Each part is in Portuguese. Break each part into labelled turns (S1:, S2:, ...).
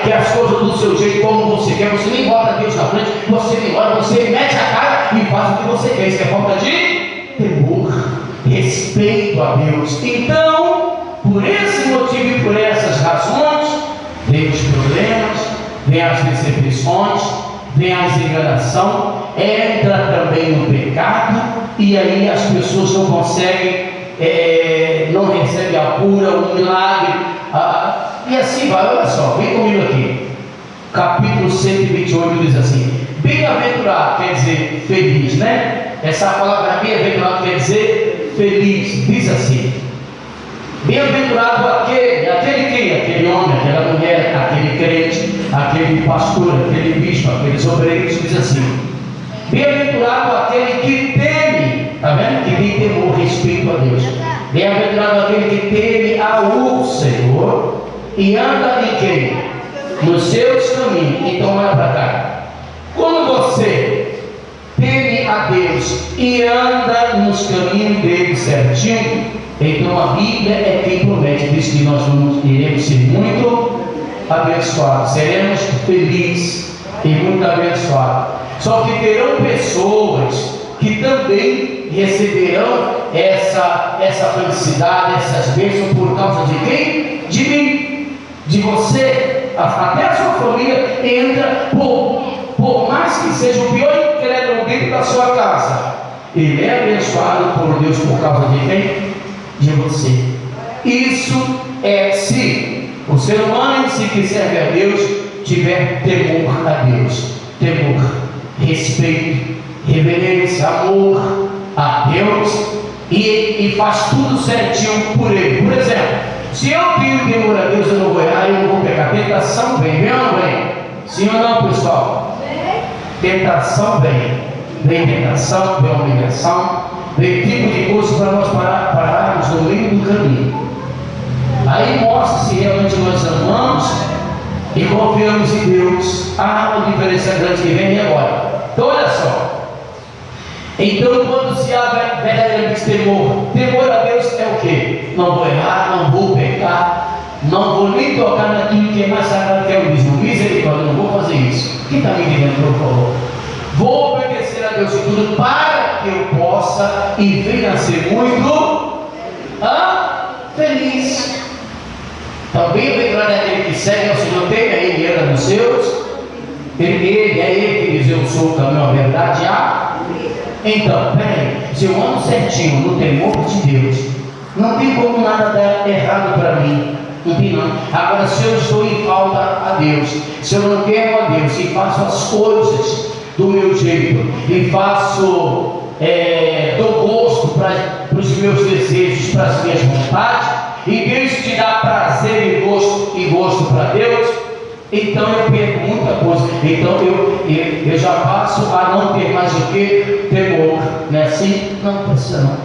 S1: quer as coisas do seu jeito, como você quer. Você nem bota Deus na frente, você nem ora, você mete a cara e faz o que você quer. Isso é falta de temor, respeito a Deus. Então, por esse motivo e por essas razões, vem os problemas, vem as decepções, vem a enganação, entra também no pecado, e aí as pessoas não conseguem, não recebem a cura, o milagre, e assim vai. Olha só, vem comigo aqui, capítulo 128 diz assim: bem-aventurado quer dizer feliz, né? Essa palavra bem-aventurado quer dizer feliz, diz assim: bem-aventurado aquele homem, aquela mulher, aquele crente, aquele pastor, aquele bispo, aqueles obreiros, diz assim: bem-aventurado aquele que teme, está vendo? Que tem temor, respeito a Deus. Bem-aventurado aquele que teme ao Senhor e anda em quem? Nos seus caminhos. Então olha para cá. Quando você teme a Deus e anda nos caminhos dele certinho, então a Bíblia é quem promete, diz que nós iremos ser muito abençoados, seremos felizes e muito abençoados. Só que terão pessoas que também receberão essa felicidade, essas bênçãos por causa de quem? De mim, de você. Até a sua família entra, por mais que seja o pior incrédulo dentro da sua casa, ele é abençoado por Deus por causa de quem? De você. Isso é se o ser humano, se que serve a Deus, tiver temor a Deus, temor, respeito, reverência, amor a Deus, e faz tudo certinho por Ele. Por exemplo, se eu tenho temor a Deus, eu não vou errar, eu não vou pecar. Tentação vem, vem ou não vem? Sim ou não, pessoal? Tentação vem. Vem tentação, vem humilhação, vem tipo de coisa para nós pararmos no meio do caminho. Aí mostra se realmente nós amamos e confiamos em Deus. A diferença grande que vem agora. Então olha só. Então quando se há verdadeiramente temor a Deus é o que? Não vou errar, não vou pecar, não vou nem tocar naquilo que é mais sagrado, que é o dízimo. Misericórdia, não vou fazer isso. Quem está me entendendo, por favor? Vou obedecer a Deus em tudo para que eu possa e venha a ser muito feliz. Também o bem-aventurado é aquele que segue ao Senhor, teme a Ele e anda nos seus. Ele é Ele que diz: eu sou o caminho, a verdade e a. Então, peraí, se eu ando certinho no temor de Deus, não tem como nada dar errado para mim. Não tem não. Agora, se eu estou em falta a Deus, se eu não quero a Deus e faço as coisas do meu jeito, e faço, dou gosto para os meus desejos, para as minhas vontades, e Deus te dá prazer e gosto para Deus, então eu perco muita coisa. Então eu já passo a não ter mais o que? Temor. Não é assim? Não precisa não.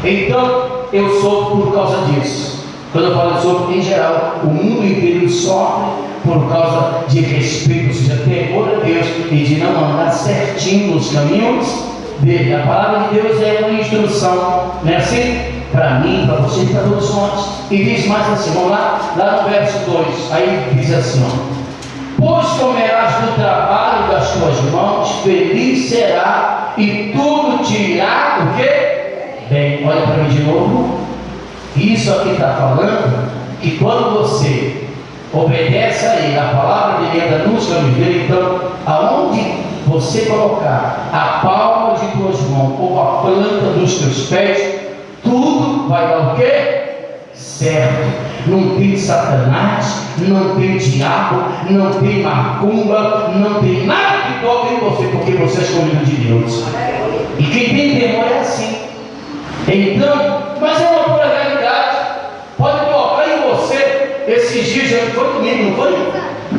S1: Então eu sofro por causa disso. Quando eu falo sofro, em geral, o mundo inteiro sofre por causa de respeito, ou seja, temor a Deus e de não andar certinho nos caminhos dele. A palavra de Deus é uma instrução, não é assim? Para mim, para você e para todos nós. E diz mais assim, vamos lá no verso 2, aí diz assim, pois comerás do trabalho das tuas mãos, feliz será, e tudo te irá, o quê? Bem, olha para mim de novo. Isso aqui está falando que quando você obedece a Ele, a palavra dele anda nos caminhos dele, então aonde você colocar a palma de tuas mãos ou a planta dos teus pés, tudo vai dar o quê? Certo. Não tem Satanás, não tem diabo, não tem macumba, não tem nada que toque em você, porque você é escolhido de Deus. E quem tem temor é assim. Então, mas é uma pura realidade. Pode tocar em você. Esses dias já foi domingo, não foi?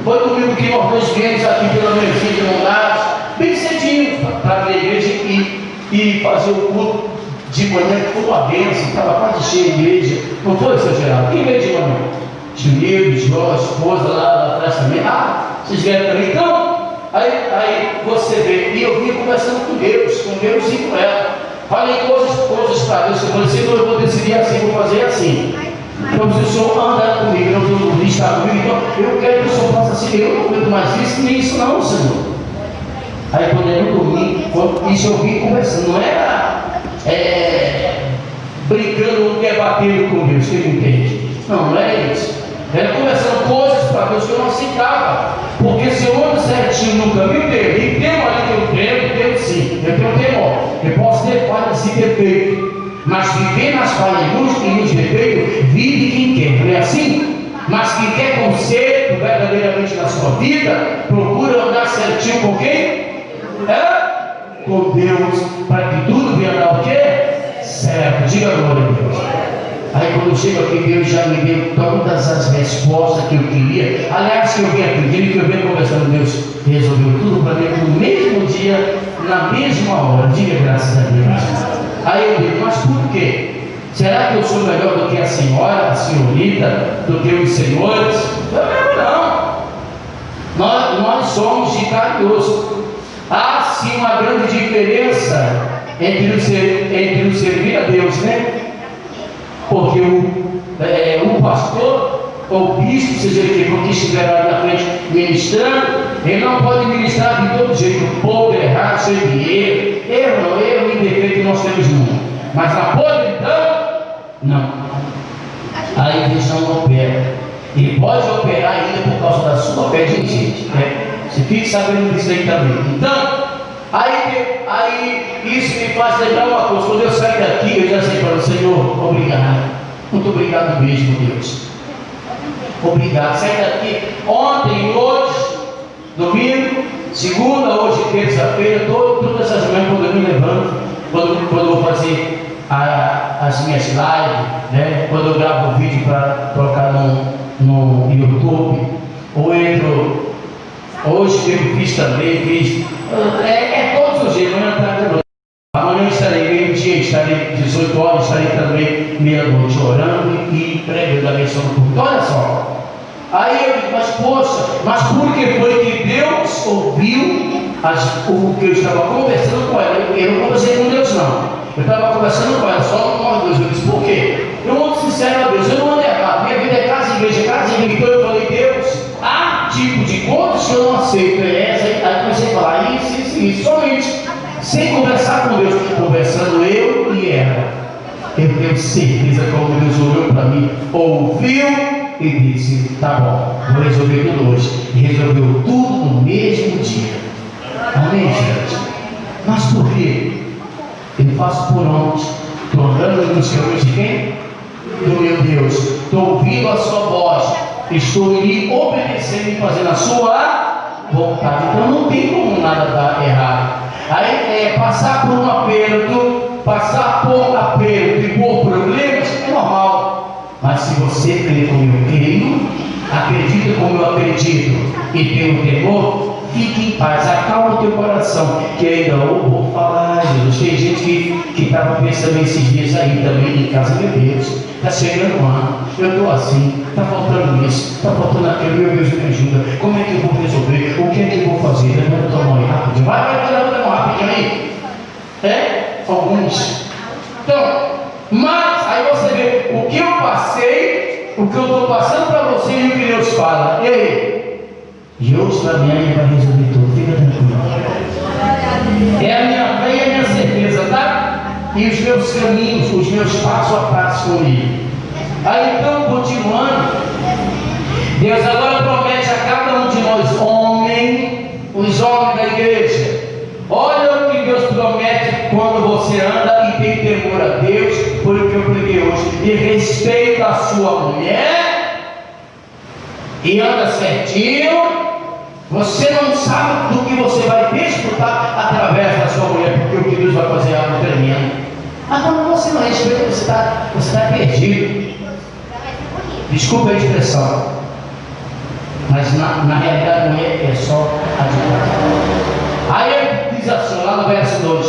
S1: Foi domingo que nós viemos aqui pela Mercedes de Mongados, bem cedinho, para a igreja e fazer o culto de manhã, que foi uma bênção, estava quase cheia a igreja. Não foi, seu Geraldo? Quem veio de manhã? Tio, João, a esposa lá atrás também. Vocês vieram também? Então, aí você vê, e eu vim conversando com Deus e com ela. Falei coisas para Deus. Eu falei, Senhor, eu vou decidir assim, vou fazer assim. Então, se o Senhor andar comigo, eu eu quero que o Senhor faça assim, eu não aguento mais isso, nem isso não, Senhor. Aí quando eu dormi, isso eu vim conversando, não era brincando ou debatendo com Deus, você entende? Não é isso. Era conversando coisas para Deus que eu não aceitava. Porque se eu ando certinho no caminho dele, e tem ali que eu tenho sim, eu tenho temor. Eu posso ter falhas e defeito, mas viver nas falhas e nos defeitos, vive quem quer, não é assim? Mas quem quer conserto verdadeiramente na sua vida, procura andar certinho com quem? Com Deus, para que tudo venha dar o quê? Certo, diga glória a Deus. Aí quando eu chego aqui, Deus já me deu todas as respostas que eu queria. Aliás, que eu vim aqui, que eu venho conversando, Deus resolveu tudo para mim no mesmo dia, na mesma hora. Diga graças a Deus. Aí eu digo, mas por quê? Será que eu sou melhor do que a senhora, a senhorita, do que os senhores? Não. Nós somos vicáriosos. Há sim uma grande diferença entre o servir a Deus, né? Porque o pastor, ou o bispo, seja ele que for, que estiver ali na frente ministrando, ele não pode ministrar de todo jeito, podre, errado, cheio de erro e defeito que nós temos no mundo. Mas na podridão, não. Aí Deus não opera. Ele pode operar ainda por causa da sua fé de gente, né? Você fique sabendo disso aí também. Então, aí isso me faz lembrar uma coisa. Quando eu saio daqui, eu já sei para o Senhor, obrigado. Muito obrigado mesmo, Deus. Obrigado. Saí daqui ontem, hoje, domingo, segunda, hoje, terça-feira, todas as manhãs quando eu me levanto, quando eu vou fazer as minhas lives, né? Quando eu gravo o vídeo para colocar no YouTube, ou entro. Hoje eu fiz também, todos os dias, amanhã estarei meio-dia, estarei 18 horas, estarei também meia-noite orando e pregando a missão do público. Olha só. Aí eu digo, mas poxa, mas por que foi que Deus ouviu o que eu estava conversando com ela? Eu não conversei com Deus não. Eu estava conversando com ela, só nós dois. Eu disse, por quê? Eu ando sincero a Deus, eu não ando errado. Minha vida é casa, igreja. Então eu falei, Deus, há tipo de contas que eu não aceito. Aí comecei a falar isso, somente, sem conversar com Deus, conversando eu e ela. Eu tenho certeza que quando Deus olhou para mim, ouviu e disse, tá bom, vou resolver tudo hoje. E resolveu tudo no mesmo dia. Amém, gente? Mas por quê? Eu faço por onde? Estou andando nos caminhos de quem? Do meu Deus. Estou ouvindo a sua voz. Estou lhe obedecendo e fazendo a sua vontade. Então não tem como nada dar errado. Aí passar por um aperto, e por problemas é normal. Mas se você crê como eu creio, acredita como eu acredito e tem o temor, fique em paz, acalma o teu coração, que ainda eu vou falar, Jesus. Tem gente que estava pensando esses dias aí também em casa, meu Deus, está chegando um ano, eu estou assim, está faltando isso, está faltando aquilo, meu Deus me ajuda, como é que eu vou resolver, o que é que eu vou fazer? Levanta tua mão aí rapidinho, vai, levanta a mão rapidinho aí. Alguns. Então, mas aí você vê o que eu passei, o que eu estou passando para você e o que Deus fala. Ei, Deus para mim vai resolver tudo, fica tranquilo. É a minha fé e a minha certeza, tá? E os meus caminhos, os meus passo a passo comigo. Aí então, continuando, Deus agora promete a cada um de nós, os homens da igreja. Olha o que Deus promete quando você anda e tem temor a Deus, por o que eu preguei hoje, e respeita a sua mulher, e anda certinho. Você não sabe do que você vai desfrutar através da sua mulher, porque o que Deus vai fazer é algo tremendo. Mas quando você não respeita, você está perdido. Desculpa a expressão, mas na realidade não é só advogado. Aí ele diz assim, lá no verso 2: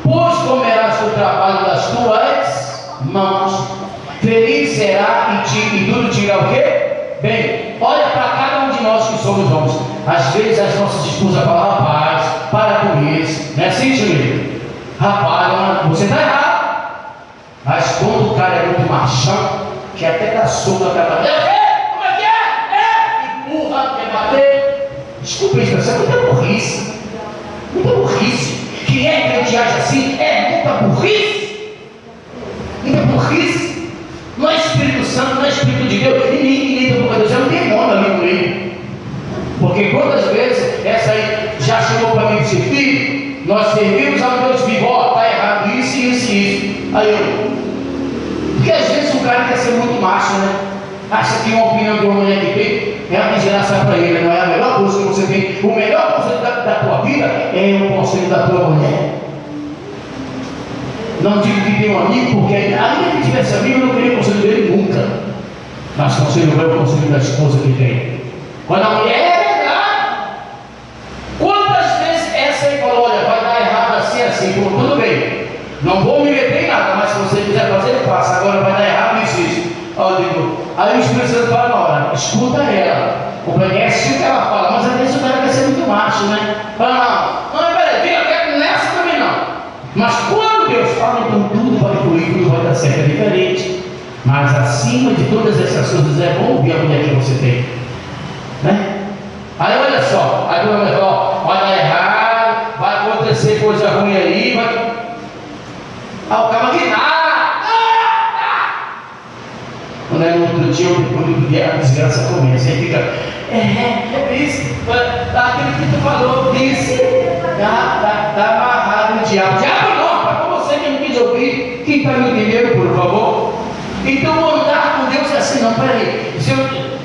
S1: pois comerás o trabalho das tuas mãos, feliz será e tudo te irá o quê? Bem, olha para cada um de nós que somos homens. Às vezes as nossas esposas falam, rapaz, para com isso, não é assim, Julinho? Rapaz, você está errado. Mas quando o cara é muito machão, que até dá soco na cara, como é que é? E servimos a um Deus vivo. Ó, está errado isso, isso e isso. Aí eu, porque às vezes o cara quer ser muito macho, né? Acha que uma opinião de uma mulher que tem é a desgraça para ele, não é a melhor coisa que você tem. O melhor conselho da tua vida é o conselho da tua mulher. Não digo que tem um amigo, porque ainda que tivesse amigo, eu não queria o conselho dele nunca. Mas conselho meu é o conselho da esposa que tem. Quando a mulher é verdade, quantas vezes essa aí falou, olha, vai dar errado assim, assim, pô, tudo bem. Não vou me meter em nada, mas se você quiser fazer, ele faça. Agora vai dar errado, isso, isso. Aí o Espírito Santo fala na hora, escuta ela, obedece o que ela fala, mas às vezes o cara quer ser muito macho, né? Fala, não, peraí, eu quero nessa também não. Mas quando Deus fala, então tudo vai fluir, tudo vai dar certo, é diferente. Mas acima de todas essas coisas é bom ouvir a mulher que você tem, né? Aí olha só, aí a mulher fala, ó, vai dar errado, vai acontecer coisa ruim aí, vai. Aí o cara vai quando é no outro dia, a desgraça começa, aí fica, é isso, aquilo que tu falou, disse, tá amarrado no diabo. Diabo não, para você que não quis ouvir, quem está me entendendo, por favor? Então andar com Deus é assim, não, peraí,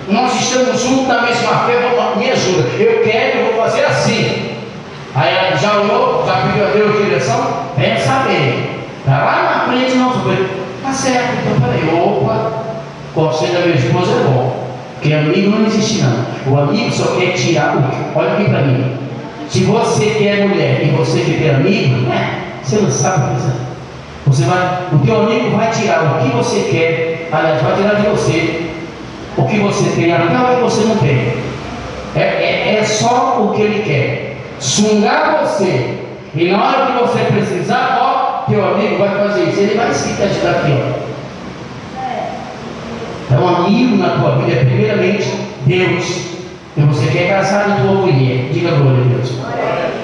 S1: nós estamos juntos na mesma fé, me ajuda, eu quero, eu vou fazer assim. Aí ela já olhou, já pediu a Deus direção, pensa bem, tá lá na frente, não, tá certo, então peraí, opa. O conselho da minha esposa é bom, porque amigo não existe não. O amigo só quer tirar o. Olha aqui para mim. Se você quer mulher e você quer ter amigo, você não sabe fazer. O teu amigo vai tirar o que você quer, aliás, vai tirar de você o que você tem, até o que você não tem. É só o que ele quer. Sungar você. E na hora que você precisar, ó, teu amigo vai fazer isso. Ele vai se ajudar aqui, ó. Então, amigo na tua vida é primeiramente Deus. E você quer casar na tua mulher, diga glória a Deus.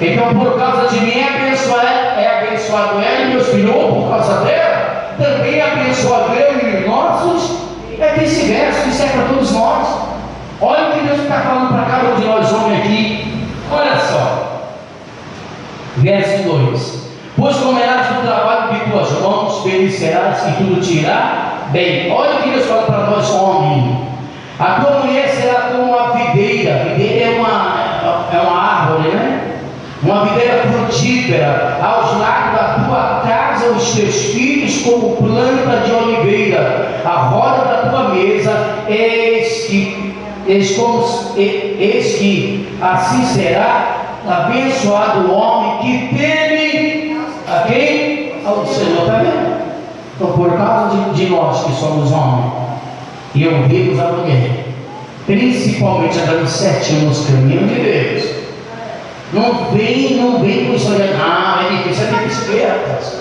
S1: Então, por causa de mim é abençoado ela e meus filhos, ou por causa dela, também é abençoado eu e nossos, é vice-versa, isso é para todos nós. Olha o que Deus está falando para cada um de nós homens aqui. Olha só, verso 2: pois comerás do trabalho de tuas mãos, feliz serás e tudo te irá bem. Olha o que Deus fala para nós, homem. A tua mulher será como uma videira. Videira é uma árvore, né? Uma videira frutífera. Aos lados da tua casa, os teus filhos como planta de oliveira. A roda da tua mesa, eis que assim será abençoado o homem que teme a quem? Ao Senhor. Está vendo? Então, por causa de nós que somos homens e ouvimos a mulher, principalmente andando certinho nos caminhos de Deus, não vem com isso aí, não, é difícil, é espertas.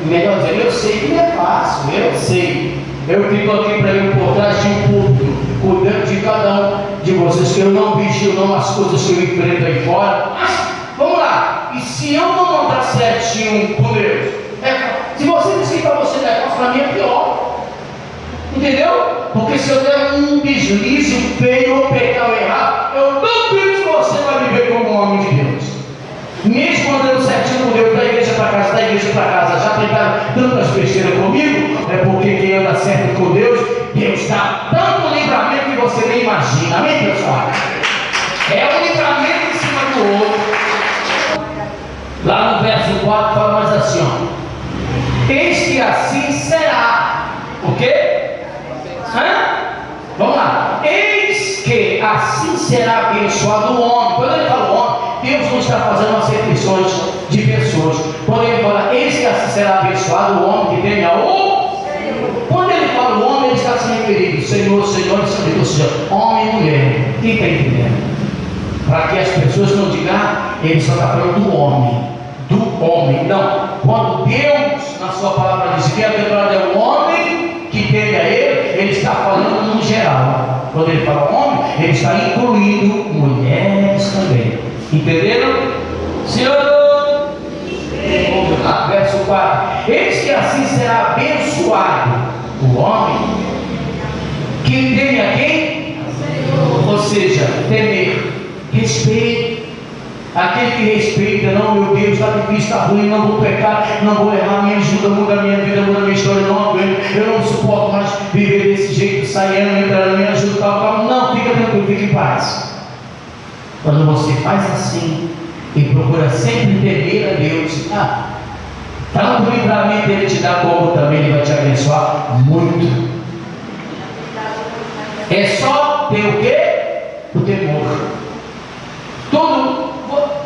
S1: Melhor dizer, eu sei que não é fácil, eu sei. Eu fico aqui para ir por trás de um público, cuidando de cada um de vocês, que eu não vigio não as coisas que eu enfrento aí fora. Mas, vamos lá, e se eu não andar certinho com Deus? Se você disser para você negócio, para mim é pior. Entendeu? Porque se eu der um deslize feio ou pecar ou errar, eu não duvido que você vai viver como um homem de Deus. Mesmo andando certinho com Deus, da igreja para casa, da igreja para casa, já tentaram tantas besteiras comigo, é porque quem anda certo com Deus, Deus dá tanto livramento que você nem imagina. Amém, pessoal? É um livramento em cima do outro. Lá no verso 4 fala mais assim, ó: eis que assim será. O quê? Vamos lá. Eis que assim será abençoado o homem. Quando ele fala o homem, Deus não está fazendo acepções de pessoas. Quando ele fala, eis que assim será abençoado o homem que teme ao Senhor. Quando ele fala o homem, ele está se referindo Senhor, Senhor e Senhor, ou seja, homem e mulher. Quem está entendendo? Para que as pessoas não digam, ele só está falando do homem. Do homem. Não. Quando Deus, na sua palavra, diz que bem-aventurado é o homem que teme a ele está falando no geral. Quando ele fala homem, ele está incluindo mulheres também. Entenderam? Senhor, verso 4: eis que assim será abençoado o homem que teme a quem? Ou seja, temer, respeito. Aquele que respeita, não, meu Deus, está difícil, está ruim, não vou pecar, não vou errar, me ajuda, muda a minha vida, muda a minha história, não aguento, eu não suporto mais viver desse jeito, saindo, entrando, me ajuda, tal. Não, fica tranquilo, fica em paz. Quando você faz assim e procura sempre temer a Deus, tanto o livramento Ele te dá, como também Ele vai te abençoar muito. É só ter o quê? O temor.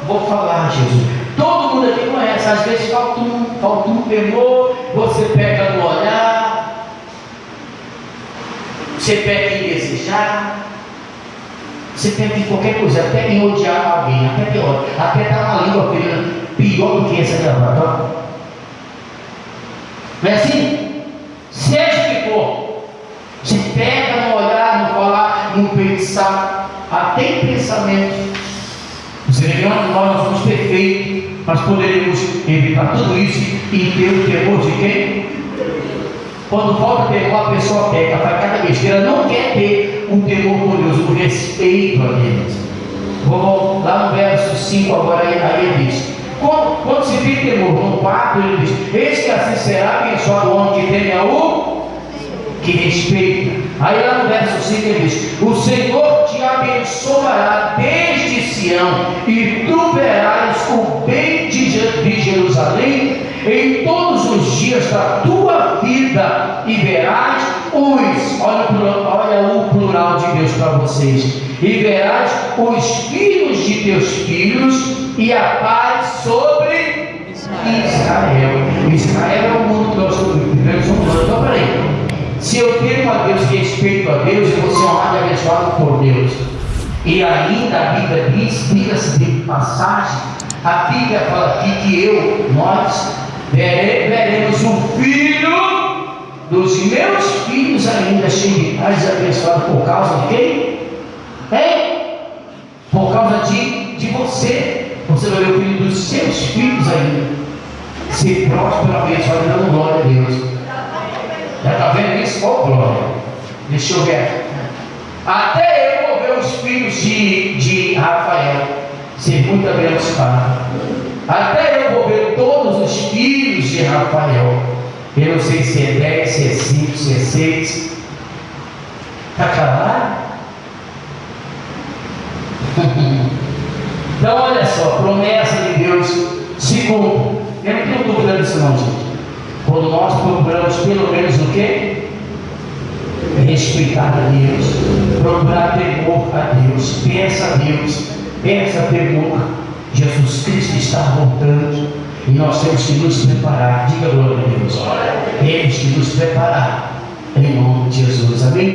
S1: Vou falar, Jesus. Todo mundo aqui conhece. Às vezes falta um temor. Você pega no olhar. Você pega em desejar. Você pega em qualquer coisa. Até em odiar alguém. Até pior. Até dar uma língua ferida. Pior do que essa gravata. Não é assim? Seja o que for. Você pega no olhar, no falar, no pensar. Até em pensamento. Nós somos perfeitos, mas poderemos evitar tudo isso e ter o temor de quem? Quando falta temor, a pessoa peca, faz cada besteira, não quer ter um temor por Deus, o respeito a Deus. Vou lá no verso 5 agora, aí ele diz: quando se tem temor, no 4 ele diz: eis que assim será abençoado o homem que teme o que respeita. Aí lá no verso 5 ele diz: o Senhor te abençoará desde Sião, e tu verás o bem de Jerusalém em todos os dias da tua vida, e verás olha o plural de Deus para vocês, e verás os filhos de teus filhos, e a paz sobre Israel. Israel é o mundo que nós vivemos um plano. Então peraí, se eu temo a Deus, respeito a Deus, eu vou ser honrado e abençoado por Deus. E ainda a Bíblia diz, diga-se de passagem, a Bíblia fala aqui que nós veremos um filho dos meus filhos ainda cheio de paz e abençoado por causa de quem? Por causa de você. Você vai ver o filho dos seus filhos ainda ser próspero, abençoado, dando glória a Deus. Já está vendo isso? Qual glória? Deixa eu ver. Até eu vou ver os filhos de Rafael ser muito abençoados. Até eu vou ver todos os filhos de Rafael. Eu não sei se é 10, se é 5, se é 6. Está calado? Então olha só, a promessa de Deus se cumpre. Eu não tenho dúvida disso não, gente. Quando nós procuramos pelo menos o quê? Respeitar a Deus, procurar temor a Deus, pensa temor. Jesus Cristo está voltando e nós temos que nos preparar. Diga glória a Deus. Temos que nos preparar em nome de Jesus. Amém?